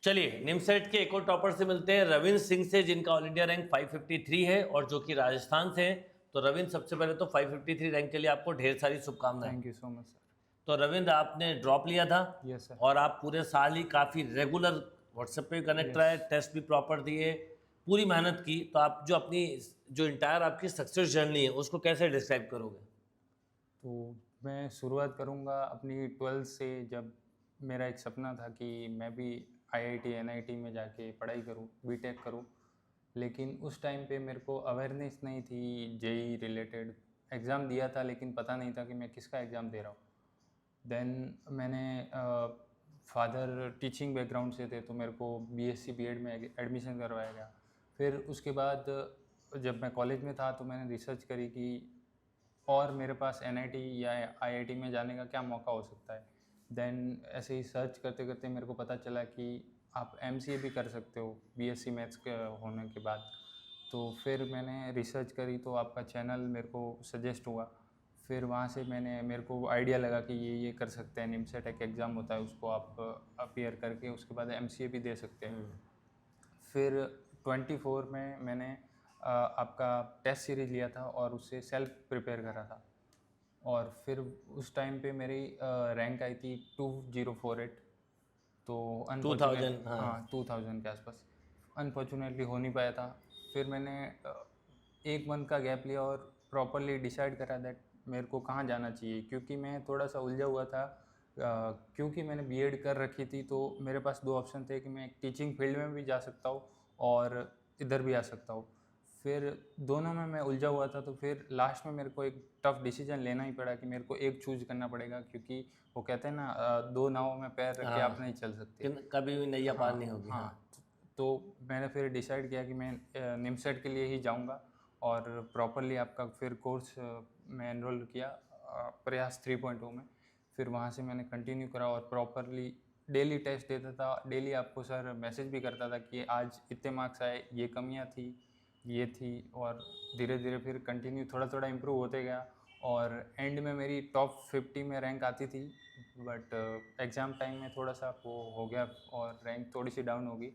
चलिए निमसेट के एक और टॉपर से मिलते हैं, रविंद्र सिंह से, जिनका ऑल इंडिया रैंक 553 है और जो कि राजस्थान से हैं। तो रविंद्र, सबसे पहले तो 553 रैंक के लिए आपको ढेर सारी शुभकामनाएं। Thank you so much sir. तो रविंद्र, आपने ड्रॉप लिया था यस सर। और आप पूरे साल ही काफ़ी रेगुलर व्हाट्सएप पे कनेक्ट रहे, टेस्ट भी प्रॉपर दिए, पूरी मेहनत की। तो आप जो अपनी जो इंटायर आपकी सक्सेस जर्नी है उसको कैसे डिस्क्राइब करोगे? तो मैं शुरुआत करूँगा अपनी 12th से, जब मेरा एक सपना था कि मैं भी आईआईटी एनआईटी में जाके पढ़ाई करूँ, बीटेक करूँ। लेकिन उस टाइम पे मेरे को अवेयरनेस नहीं थी जेई रिलेटेड। एग्ज़ाम दिया था लेकिन पता नहीं था कि मैं किसका एग्ज़ाम दे रहा हूँ। देन मैंने फादर टीचिंग बैकग्राउंड से थे, तो मेरे को बीएससी बीएड में एडमिशन करवाया गया। फिर उसके बाद जब मैं कॉलेज में था तो मैंने रिसर्च करी कि और मेरे पास एनआईटी या आईआईटी में जाने का क्या मौका हो सकता है। देन ऐसे ही सर्च करते करते मेरे को पता चला कि आप एमसीए भी कर सकते हो बीएससी मैथ्स के होने के बाद। तो फिर मैंने रिसर्च करी तो आपका चैनल मेरे को सजेस्ट हुआ। फिर वहाँ से मेरे को आइडिया लगा कि ये कर सकते हैं। निमसेट एक एग्ज़ाम होता है, उसको आप अपीयर करके उसके बाद एमसीए भी दे सकते हैं। फिर 24 में मैंने आपका टेस्ट सीरीज लिया था और उससे सेल्फ प्रिपेयर करा था। और फिर उस टाइम पे मेरी रैंक आई थी 2048। तो 2000, अनफॉर्चुनेटली हाँ। हाँ 2000 के आसपास अनफॉर्चुनेटली हो नहीं पाया था। फिर मैंने एक मंथ का गैप लिया और प्रॉपरली डिसाइड करा दैट मेरे को कहाँ जाना चाहिए, क्योंकि मैं थोड़ा सा उलझा हुआ था। क्योंकि मैंने बीएड कर रखी थी तो मेरे पास दो ऑप्शन थे कि मैं एक टीचिंग फील्ड में भी जा सकता हूँ और इधर भी आ सकता हूँ। फिर दोनों में मैं उलझा हुआ था, तो फिर लास्ट में मेरे को एक टफ डिसीजन लेना ही पड़ा कि मेरे को एक चूज़ करना पड़ेगा, क्योंकि वो कहते हैं ना दो नावों में पैर रख के आप नहीं चल सकते। कभी भी नैया पार नहीं हाँ होगी। हाँ, हाँ। तो मैंने फिर डिसाइड किया कि मैं निमसेट के लिए ही जाऊंगा और प्रॉपरली आपका फिर कोर्स मैं एनरोल किया प्रयास 3.0 में। फिर वहाँ से मैंने कंटिन्यू करा और प्रॉपरली डेली टेस्ट देता था। डेली आपको सर मैसेज भी करता था कि आज इतने मार्क्स आए, ये कमियाँ थी, ये थी। और धीरे धीरे फिर कंटिन्यू थोड़ा थोड़ा इम्प्रूव होते गया और एंड में मेरी टॉप 50 में रैंक आती थी। बट एग्ज़ाम टाइम में थोड़ा सा वो हो गया और रैंक थोड़ी सी डाउन होगी।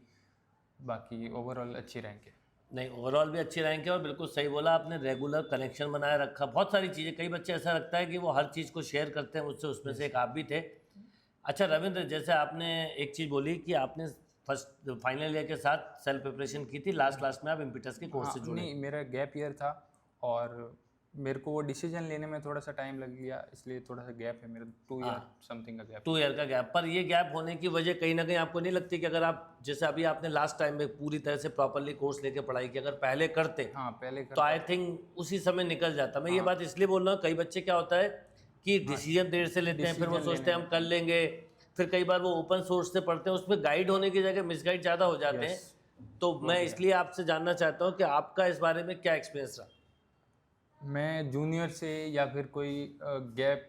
बाकी ओवरऑल अच्छी रैंक है। नहीं, ओवरऑल भी अच्छी रैंक है और बिल्कुल सही बोला आपने, रेगुलर कनेक्शन बनाए रखा, बहुत सारी चीज़ें। कई बच्चे ऐसा लगता है कि वो हर चीज़ को शेयर करते हैं मुझसे, उसमें से एक आप भी थे। अच्छा रविंद्र, जैसे आपने एक चीज़ बोली कि आपने फर्स्ट फाइनल ईयर के साथ सेल्फ प्रिपरेशन की थी, लास्ट लास्ट में आप इम्पिटस के कोर्स से जुड़े। नहीं, मेरा गैप ईयर था और मेरे को वो डिसीजन लेने में थोड़ा सा टाइम लग गया, इसलिए थोड़ा सा गैप है मेरा। 2 ईयर समथिंग का गैप। 2 ईयर का गैप, पर ये गैप होने की वजह कहीं ना कहीं आपको नहीं लगती कि अगर आप जैसे अभी आपने लास्ट टाइम में पूरी तरह से प्रॉपरली कोर्स लेके पढ़ाई की, अगर पहले करते हाँ पहले तो करता। आई थिंक उसी समय निकल जाता। मैं ये हाँ बात इसलिए बोल रहा हूँ, कई बच्चे क्या होता है कि हाँ डिसीजन देर से लेते हैं, फिर वो डिसीजन सोचते लेने हैं में। हम कर लेंगे, फिर कई बार वो ओपन सोर्स से पढ़ते हैं, उसमें गाइड होने की जगह मिसगाइड ज़्यादा हो जाते यस, हैं। तो वो मैं भी है। इसलिए आपसे जानना चाहता हूँ कि आपका इस बारे में क्या एक्सपीरियंस रहा। मैं जूनियर से या फिर कोई गैप,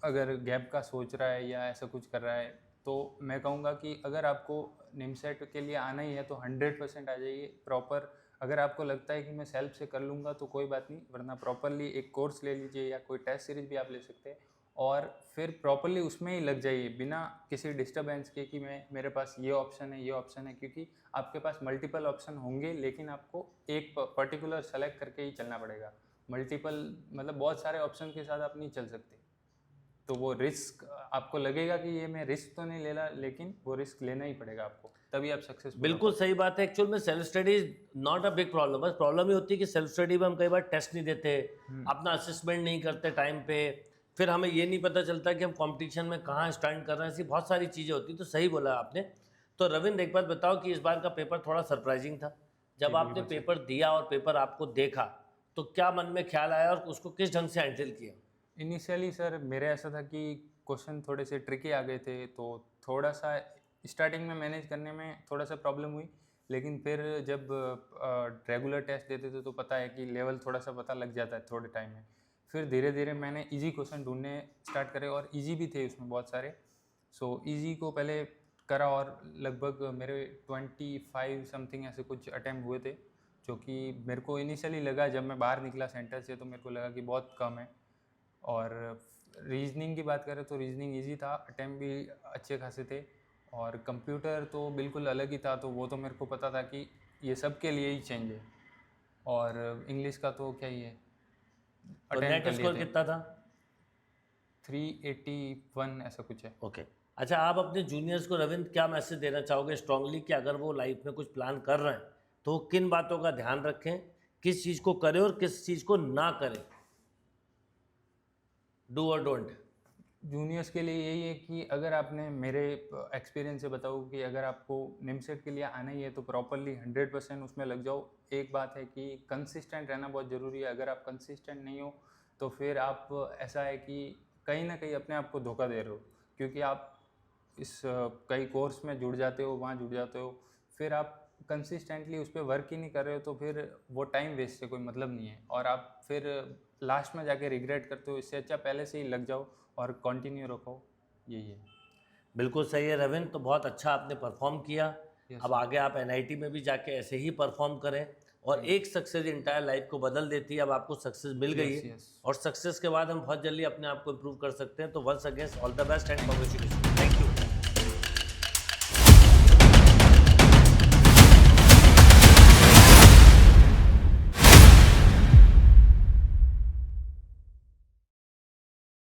अगर गैप का सोच रहा है या ऐसा कुछ कर रहा है, तो मैं कहूँगा कि अगर आपको निमसेट के लिए आना ही है तो 100% आ जाइए प्रॉपर। अगर आपको लगता है कि मैं सेल्फ से कर लूँगा तो कोई बात नहीं, वरना प्रॉपरली एक कोर्स ले लीजिए या कोई टेस्ट सीरीज भी आप ले सकते हैं और फिर प्रॉपरली उसमें ही लग जाइए बिना किसी डिस्टर्बेंस के कि मैं मेरे पास ये ऑप्शन है, ये ऑप्शन है। क्योंकि आपके पास मल्टीपल ऑप्शन होंगे लेकिन आपको एक पर्टिकुलर सेलेक्ट करके ही चलना पड़ेगा। मल्टीपल मतलब बहुत सारे ऑप्शन के साथ आप नहीं चल सकते। तो वो रिस्क आपको लगेगा कि ये मैं रिस्क तो नहीं ले रहा, लेकिन वो रिस्क लेना ही पड़ेगा आपको, तभी आप सक्सेसफुल हो बिल्कुल पाओगे। सही बात है। एक्चुअल में self study is not a big problem, बस प्रॉब्लम ये होती है कि सेल्फ स्टडी में हम कई बार टेस्ट नहीं देते, अपना असेसमेंट नहीं करते टाइम पे, फिर हमें ये नहीं पता चलता कि हम कंपटीशन में कहाँ स्टैंड कर रहे हैं। ऐसी बहुत सारी चीज़ें होती हैं। तो सही बोला आपने। तो रविंद्र, एक बात बताओ कि इस बार का पेपर थोड़ा सरप्राइजिंग था। जी जब आपने बिल्कुल सर। पेपर दिया और पेपर आपको देखा तो क्या मन में ख्याल आया और उसको किस ढंग से हैंडल किया? इनिशियली सर मेरे ऐसा था कि क्वेश्चन थोड़े से ट्रिकी आ गए थे, तो थोड़ा सा स्टार्टिंग में मैनेज करने में थोड़ा सा प्रॉब्लम हुई। लेकिन फिर जब रेगुलर टेस्ट देते थे तो पता है कि लेवल थोड़ा सा पता लग जाता है थोड़े टाइम में। फिर धीरे धीरे मैंने इजी क्वेश्चन ढूंढने स्टार्ट करे और इजी भी थे उसमें बहुत सारे। सो इजी को पहले करा और लगभग मेरे 25 समथिंग ऐसे कुछ अटैम्प्ट हुए थे, जो कि मेरे को इनिशियली लगा जब मैं बाहर निकला सेंटर से तो मेरे को लगा कि बहुत कम है। और रीजनिंग की बात करें तो रीजनिंग इजी था, अटैम्प्ट भी अच्छे खासे थे और कंप्यूटर तो बिल्कुल अलग ही था, तो वो तो मेरे को पता था कि ये सब के लिए ही चेंज है। और इंग्लिश का तो क्या ही है, तो अटेंड नेट कर लिए स्कोर थे। कितना था? 381 ऐसा कुछ है। ओके। अच्छा, आप अपने जूनियर्स को रविंद्र क्या मैसेज देना चाहोगे स्ट्रांगली कि अगर वो लाइफ में कुछ प्लान कर रहे हैं तो वो किन बातों का ध्यान रखें, किस चीज़ को करें और किस चीज़ को ना करें? डू और डोंट। जूनियर्स के लिए यही है कि अगर आपने, मेरे एक्सपीरियंस से बताऊँ कि अगर आपको निमसेट के लिए आना ही है तो प्रॉपरली 100% उसमें लग जाओ। एक बात है कि कंसिस्टेंट रहना बहुत ज़रूरी है। अगर आप कंसिस्टेंट नहीं हो तो फिर आप, ऐसा है कि कहीं ना कहीं अपने आप को धोखा दे रहे हो, क्योंकि आप इस कई कोर्स में जुड़ जाते हो, वहाँ जुड़ जाते हो, फिर आप कंसिस्टेंटली उस पर वर्क ही नहीं कर रहे हो, तो फिर वो टाइम वेस्ट से कोई मतलब नहीं है और आप फिर लास्ट में जाके रिग्रेट करते हो। इससे अच्छा पहले से ही लग जाओ और कंटिन्यू रखो, यही है। बिल्कुल सही है रविंद्र, तो बहुत अच्छा आपने परफॉर्म किया। Yes, अब आगे आप एनआईटी में भी जाके ऐसे ही परफॉर्म करें और एक सक्सेस इंटायर लाइफ को बदल देती है। अब आपको सक्सेस मिल गई है yes. और सक्सेस के बाद हम बहुत जल्दी अपने आप को इम्प्रूव कर सकते हैं। तो once again all the best and congratulation. Thank you.